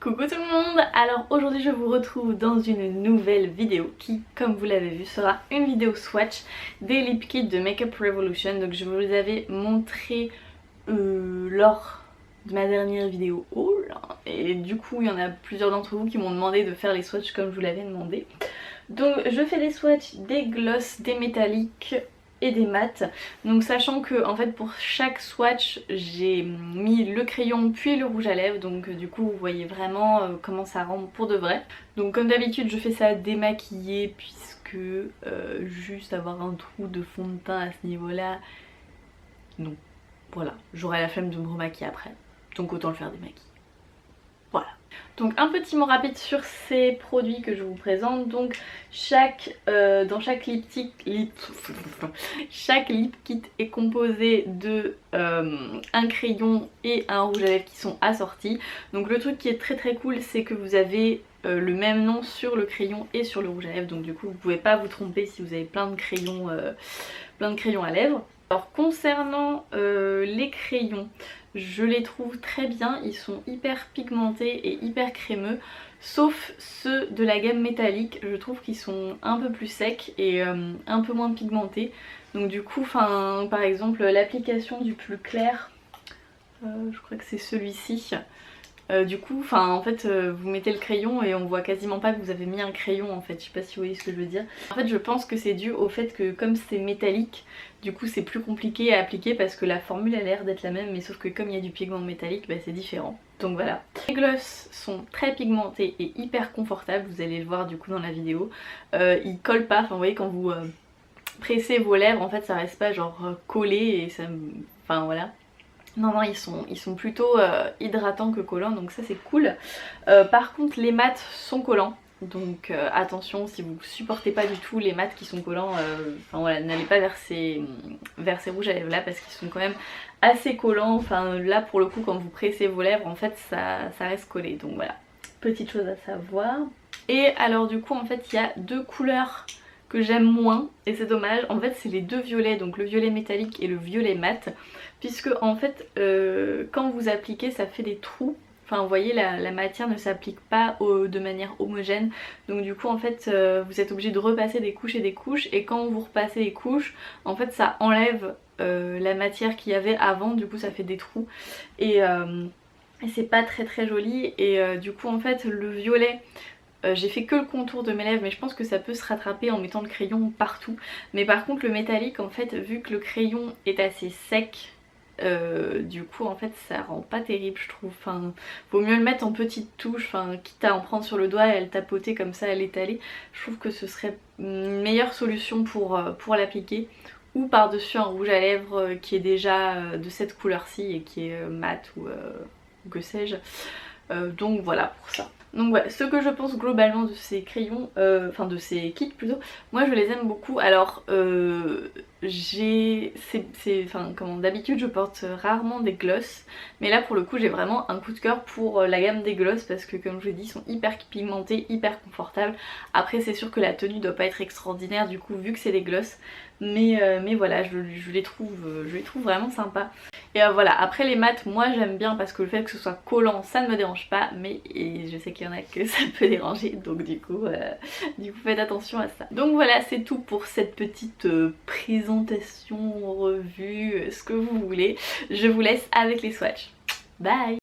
Coucou tout le monde. Alors aujourd'hui je vous retrouve dans une nouvelle vidéo qui, comme vous l'avez vu, sera une vidéo swatch des lip kits de Makeup Revolution. Donc je vous les avais montré lors de ma dernière vidéo haul et du coup il y en a plusieurs d'entre vous qui m'ont demandé de faire les swatchs comme je vous l'avais demandé. Donc je fais des swatchs des gloss, des métalliques et des mats. Donc sachant que en fait pour chaque swatch j'ai mis le crayon puis le rouge à lèvres, donc du coup vous voyez vraiment comment ça rend pour de vrai. Donc comme d'habitude je fais ça démaquillée puisque juste avoir un trou de fond de teint à ce niveau là, non, voilà, j'aurais la flemme de me remaquiller après, donc autant le faire démaquillé. Voilà. Donc un petit mot rapide sur ces produits que je vous présente. Donc dans chaque lip kit est composé de un crayon et un rouge à lèvres qui sont assortis. Donc le truc qui est très cool, c'est que vous avez le même nom sur le crayon et sur le rouge à lèvres. Donc du coup vous pouvez pas vous tromper si vous avez plein de crayons à lèvres. Alors concernant les crayons, je les trouve très bien, ils sont hyper pigmentés et hyper crémeux, sauf ceux de la gamme métallique, je trouve qu'ils sont un peu plus secs et un peu moins pigmentés. Donc du coup, par exemple l'application du plus clair, je crois que c'est celui-ci. Du coup, en fait, vous mettez le crayon et on voit quasiment pas que vous avez mis un crayon en fait, je sais pas si vous voyez ce que je veux dire. En fait je pense que c'est dû au fait que comme c'est métallique, du coup c'est plus compliqué à appliquer parce que la formule a l'air d'être la même, mais sauf que comme il y a du pigment métallique, bah, c'est différent. Donc voilà. Les gloss sont très pigmentés et hyper confortables, vous allez le voir du coup dans la vidéo. Ils collent pas, vous voyez quand vous pressez vos lèvres, en fait ça reste pas genre collé et ça... Enfin voilà. Non, ils sont plutôt hydratants que collants, donc ça c'est cool. Par contre les mats sont collants, donc attention si vous supportez pas du tout les mats qui sont collants, voilà, n'allez pas vers ces rouges à lèvres là parce qu'ils sont quand même assez collants. Enfin là pour le coup quand vous pressez vos lèvres en fait ça reste collé, donc voilà, petite chose à savoir. Et alors du coup en fait il y a deux couleurs que j'aime moins et c'est dommage, en fait c'est les deux violets, donc le violet métallique et le violet mat, puisque en fait quand vous appliquez ça fait des trous, enfin vous voyez la matière ne s'applique pas de manière homogène, donc du coup en fait vous êtes obligé de repasser des couches et des couches, et quand vous repassez les couches en fait ça enlève la matière qu'il y avait avant, du coup ça fait des trous et c'est pas très joli. Et du coup en fait le violet, j'ai fait que le contour de mes lèvres, mais je pense que ça peut se rattraper en mettant le crayon partout. Mais par contre le métallique en fait, vu que le crayon est assez sec, du coup en fait ça rend pas terrible je trouve. Enfin vaut mieux le mettre en petites touches, quitte à en prendre sur le doigt et à le tapoter comme ça, à l'étaler. Je trouve que ce serait une meilleure solution pour l'appliquer. Ou par dessus un rouge à lèvres qui est déjà de cette couleur-ci et qui est mat ou que sais-je. Donc voilà pour ça. Donc ouais, ce que je pense globalement de ces crayons, de ces kits plutôt, moi je les aime beaucoup. Alors d'habitude je porte rarement des gloss, mais là pour le coup j'ai vraiment un coup de cœur pour la gamme des gloss parce que comme je vous ai dit ils sont hyper pigmentés, hyper confortables. Après c'est sûr que la tenue doit pas être extraordinaire du coup vu que c'est des gloss, mais voilà, je les trouve vraiment sympas. Et voilà, après les mats moi j'aime bien parce que le fait que ce soit collant ça ne me dérange pas, mais je sais qu'il y en a que ça peut déranger, donc du coup faites attention à ça. Donc voilà, c'est tout pour cette petite présentation, revue, ce que vous voulez. Je vous laisse avec les swatchs. Bye!